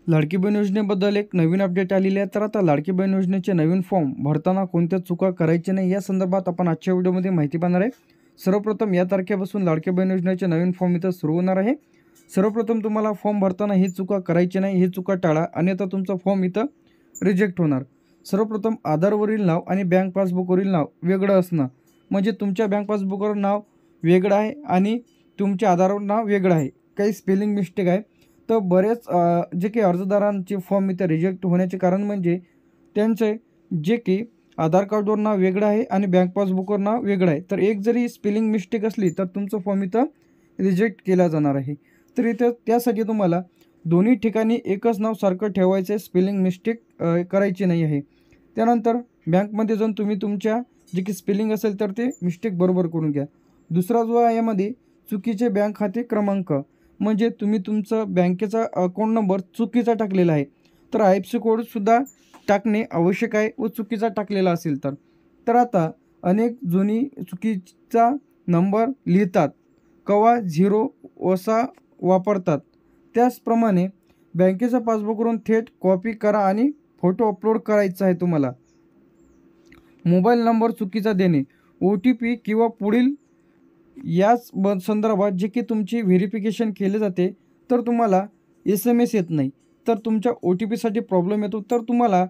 लाडकी बहीण योजनेबद्दल एक नवीन अपडेट आलेली आहे। तर आता लाडकी बहीण योजनेचे नवीन फॉर्म भरताना कोणत्या चुका करायच्या नाही या संदर्भात आपण आजच्या व्हिडिओमध्ये माहिती पाहणार आहे। सर्वप्रथम या तारखेपासून लाडकी बहीण योजनेचे नवीन फॉर्म इथं सुरू होणार आहे। सर्वप्रथम तुम्हाला फॉर्म भरताना ही चुका करायची नाही, ही चुका टाळा, अन्यथा तुमचा फॉर्म इथं रिजेक्ट होणार। सर्वप्रथम आधारवरील नाव आणि बँक पासबुकवरील नाव वेगळं असणं, म्हणजे तुमच्या बँक पासबुकवर नाव वेगळं आहे आणि तुमच्या आधारवर नाव वेगळं आहे, काही स्पेलिंग मिस्टेक आहे। तर बरेच जे काही अर्जदारांचे फॉर्म इथं रिजेक्ट होण्याचे कारण म्हणजे त्यांचे जे की आधार कार्डवर नाव वेगळं आहे आणि बँक पासबुकवर नाव वेगळं आहे, तर एक जरी स्पेलिंग मिस्टेक असली तर तुमचं फॉर्म इथं रिजेक्ट केला जाणार आहे। तर इथं त्यासाठी तुम्हाला दोन्ही ठिकाणी एकच नाव सारखं ठेवायचं आहे, स्पेलिंग मिस्टेक करायची नाही आहे। त्यानंतर बँकमध्ये जाऊन तुम्ही तुमच्या जे की स्पेलिंग असेल तर ते मिस्टेक बरोबर करून घ्या। दुसरा जो आहे यामध्ये चुकीचे बँक खाते क्रमांक, म्हणजे तुम्ही तुमचं बँकेचा अकाउंट नंबर चुकीचा टाकलेला आहे, तर IFSC कोडसुद्धा टाकणे आवश्यक आहे व चुकीचा टाकलेला असेल तर आता अनेक जुनी चुकीचा नंबर लिहितात, कवा झिरो असा वापरतात। त्याचप्रमाणे बँकेच्या पासबुकवरून थेट कॉपी करा आणि फोटो अपलोड करायचा आहे तुम्हाला। मोबाईल नंबर चुकीचा देणे, OTP किंवा पुढील याच संदर्भात जे की तुमची व्हेरिफिकेशन केले जाते तर तुम्हाला SMS येत नाही, तर तुमच्या OTPसाठी प्रॉब्लेम येतो। तर तुम्हाला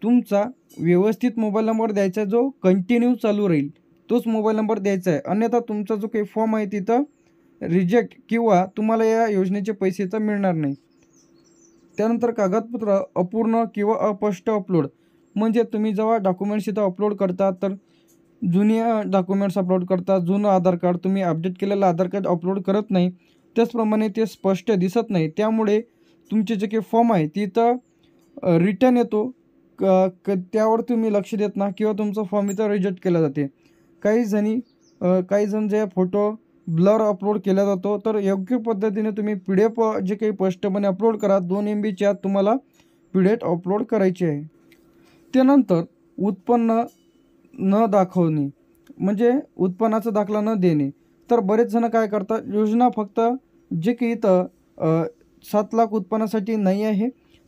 तुमचा व्यवस्थित मोबाईल नंबर द्यायचा आहे, जो कंटिन्यू चालू राहील तोच मोबाईल नंबर द्यायचा आहे, अन्यथा तुमचा जो काही फॉर्म आहे तिथं रिजेक्ट किंवा तुम्हाला या योजनेचे पैसे तर मिळणार नाही। त्यानंतर कागदपत्र अपूर्ण किंवा अस्पष्ट अपलोड, म्हणजे तुम्ही जेव्हा डॉक्युमेंट्स इथं अपलोड करता तर जुने डॉक्युमेंट्स अपलोड करता, जुनं आधार कार्ड तुम्ही अपडेट केलेलं आधार कार्ड अपलोड करत नाही, त्याचप्रमाणे ते स्पष्ट दिसत नाही, त्यामुळे तुमचे जे काही फॉर्म आहे तिथं रिटर्न येतो, त्यावर तुम्ही लक्ष देत नाही किंवा तुमचा फॉर्म इथं रिजेक्ट केला जाते। काही जण जे फोटो ब्लर अपलोड केला जातो, तर योग्य पद्धतीने तुम्ही PDF जे काही स्पष्टपणे अपलोड करा। 2 MB आत तुम्हाला PDF अपलोड करायची आहे। त्यानंतर उत्पन्न न दाखवणे, म्हणजे उत्पन्नाचा दाखला न देणे, तर बरेच जण काय करतात, योजना फक्त जे की इथं 7 लाख उत्पन्नासाठी नाही आहे,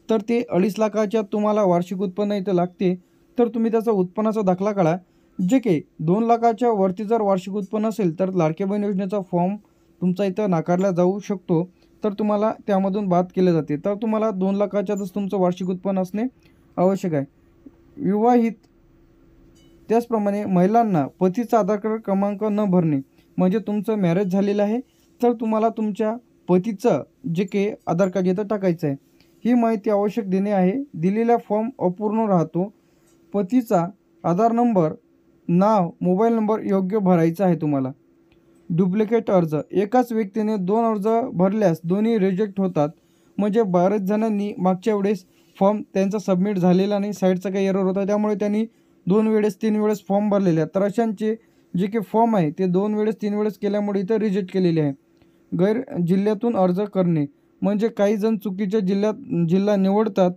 तर ते 2.5 लाखाच्या तुम्हाला वार्षिक उत्पन्न इथं लागते, तर तुम्ही त्याचा उत्पन्नाचा दाखला काढा। जे की 2 लाखाच्या वरती जर वार्षिक उत्पन्न असेल तर लाडकी बहीण योजनेचा फॉर्म तुमचा इथं नाकारला जाऊ शकतो, तर तुम्हाला त्यामधून बाद केले जाते। तर तुम्हाला 2 लाखाच्याच तुमचं वार्षिक उत्पन्न असणे आवश्यक आहे। विवाहित, त्याचप्रमाणे महिलांना पतीचा आधार कार्ड क्रमांक न भरणे, म्हणजे तुमचं मॅरेज झालेलं आहे तर तुम्हाला तुमच्या पतीचं जे काही आधार कार्ड इथं टाकायचं आहे, ही माहिती आवश्यक देणे आहे। दिलेला फॉर्म अपूर्ण राहतो। पतीचा आधार नंबर, नाव, मोबाईल नंबर योग्य भरायचा आहे तुम्हाला। डुप्लिकेट अर्ज, एकाच व्यक्तीने 2 अर्ज भरल्यास दोन्ही रिजेक्ट होतात, म्हणजे बऱ्याच जणांनी मागच्या वेळेस फॉर्म त्यांचा सबमिट झालेला नाही, साईडचा काही एरर होता, त्यामुळे त्यांनी 2 वेळेस 3 वेळेस फॉर्म भरलेले आहेत, तर अशांचे जे काही फॉर्म आहे ते 2 वेळेस 3 वेळेस केल्यामुळे इथं रिजेक्ट केलेले आहे। गैर जिल्ह्यातून अर्ज करणे, म्हणजे काही जण चुकीच्या जिल्हा निवडतात,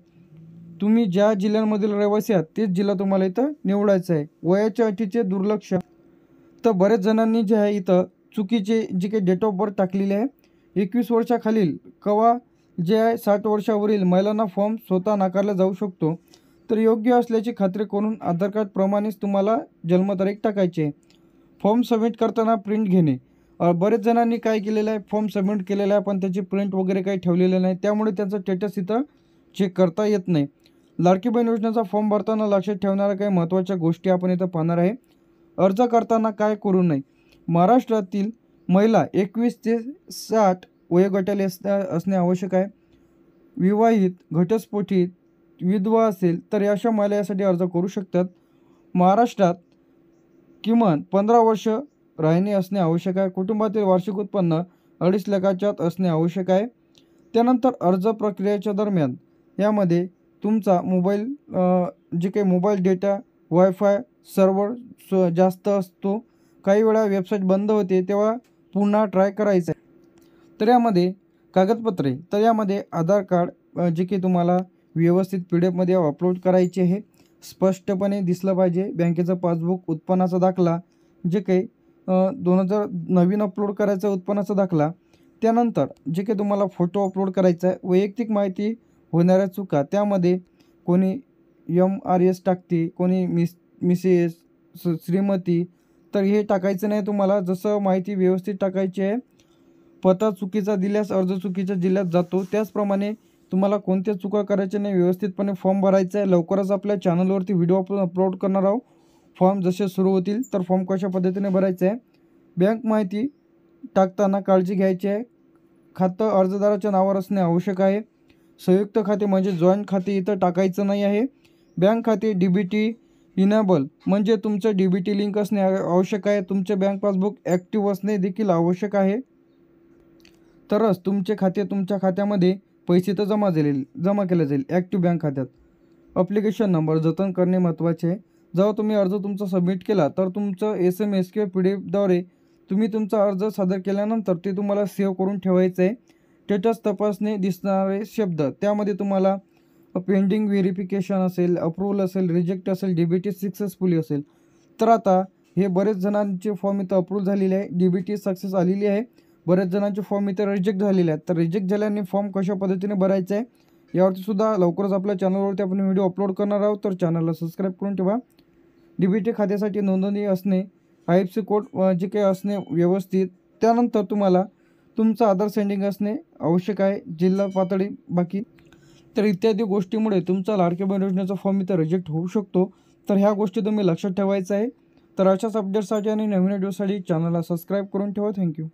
तुम्ही ज्या जिल्ह्यांमधील रहिवासी आहात तेच जिल्हा तुम्हाला इथं निवडायचा आहे। वयाच्या अटीचे दुर्लक्ष, तर बरेच जणांनी जे आहे इथं चुकीचे जे काही डेट ऑफ बर्थ टाकलेली आहे, 21 वर्षाखालील कवा जे आहे 60 वर्षावरील महिलांना फॉर्म स्वतः नाकारला जाऊ शकतो, तर योग्य असल्याची खात्री करून आधार कार्ड प्रमाणेच तुम्हाला जन्मतारीख टाकायची आहे। फॉर्म सबमिट करताना प्रिंट घेणे, बरेच जणांनी काय केलेलं आहे, फॉर्म सबमिट केलेला आहे पण त्याची प्रिंट वगैरे काही ठेवलेलं नाही, त्यामुळे त्याचं स्टेटस इथं चेक करता येत नाही। लाडकी बहीण योजनेचा फॉर्म भरताना लक्षात ठेवणाऱ्या काही महत्त्वाच्या गोष्टी आपण इथं पाहणार आहे। अर्ज करताना काय करू नये, महाराष्ट्रातील महिला 21 ते 60 वयोगटाले असणे आवश्यक आहे। विवाहित, घटस्फोटित, विधवा असेल तर अशा महिला यासाठी अर्ज करू शकतात। महाराष्ट्रात किमान 15 वर्ष राहणे असणे आवश्यक आहे। कुटुंबातील वार्षिक उत्पन्न 2.5 लाखाच्या आत असणे आवश्यक आहे। त्यानंतर अर्ज प्रक्रियेच्या दरम्यान यामध्ये तुमचा मोबाईल जे काही मोबाईल डेटा, वायफाय सर्व्हर जास्त असतो, काही वेळा वेबसाईट बंद होते, तेव्हा पुन्हा ट्राय करायचं आहे। तर यामध्ये कागदपत्रे, तर यामध्ये आधार कार्ड जे की तुम्हाला व्यवस्थित PDF मध्ये अपलोड करायचे आहे, स्पष्टपणे दिसलं पाहिजे। बँकेचं पासबुक, उत्पन्नाचा दाखला, जे काही 2000 नवीन अपलोड करायचा उत्पन्नाचा दाखला, त्यानंतर जे काही तुम्हाला फोटो अपलोड करायचा आहे, वैयक्तिक माहिती होणाऱ्या चुका, त्यामध्ये कोणी MRS टाकते, कोणी मिसेस, श्रीमती, तर हे टाकायचं नाही तुम्हाला. जसं माहिती व्यवस्थित टाकायची आहे. पत्ता चुकीचा दिल्यास अर्ज चुकीच्या जिल्ह्यात जातो. त्याचप्रमाणे तुम्हाला कोणत्या चुका करायच्या नाही, व्यवस्थितपणे फॉर्म भरायचा आहे. लवकरच आपल्या चॅनलवरती व्हिडिओ आपण अपलोड करणार आहोत. फॉर्म जसे सुरू होतील तर फॉर्म कशा पद्धतीने भरायचा आहे. बँक माहिती टाकताना काळजी घ्यायची आहे. खातं अर्जदाराच्या नावावर असणे आवश्यक आहे. संयुक्त खाते म्हणजे जॉईंट खाते इथं टाकायचं नाही आहे. बँक खाते DBT इनेबल म्हणजे तुमचं DBT लिंक असणे आवश्यक आहे. तुमचे बँक पासबुक ॲक्टिव्ह असणे देखील आवश्यक आहे. तरच तुमचे खाते तुमच्या खात्यामध्ये पैसे तर जमा केले जाईल ॲक्टिव्ह बँक खात्यात. ॲप्लिकेशन नंबर जतन करणे महत्त्वाचे आहे. जेव्हा तुम्ही अर्ज तुमचा सबमिट केला तर तुमचं SMS किंवा PDF द्वारे तुम्ही तुमचा अर्ज सादर केल्यानंतर ते तुम्हाला सेव्ह करून ठेवायचं आहे. स्टेटस तपासणे दिसणारे शब्द, त्यामध्ये तुम्हाला पेंडिंग व्हेरिफिकेशन असेल, अप्रूव्हल असेल, रिजेक्ट असेल, DBT सक्सेसफुली असेल. तर आता हे बरेच जणांचे फॉर्म इथं अप्रूव्ह झालेले आहे, DBT सक्सेस आलेली आहे. बरेच जणांचे फॉर्म इथं रिजेक्ट झालेले आहेत. तर रिजेक्ट झाल्याने फॉर्म कशा पद्धतीने भरायचा आहे यावरती सुद्धा लवकरच आपल्या चॅनलवरती आपण व्हिडिओ अपलोड करणार आहोत. तर चॅनलला सबस्क्राईब करून ठेवा. DBT खात्यासाठी नोंदणी असणे, IFSC कोड जे काही असणे व्यवस्थित. त्यानंतर तुम्हाला तुमचं आधार सेंडिंग असणे आवश्यक आहे, जिल्हा पातळी बाकी. तर इत्यादी गोष्टीमुळे तुमचा लाडक्या बहीण योजनेचा फॉर्म इथं रिजेक्ट होऊ शकतो. तर ह्या गोष्टी तुम्ही लक्षात ठेवायचं आहे. तर अशाच अपडेट्ससाठी आणि नवीन व्हिडिओसाठी चॅनलला सबस्क्राईब करून ठेवा. थँक्यू.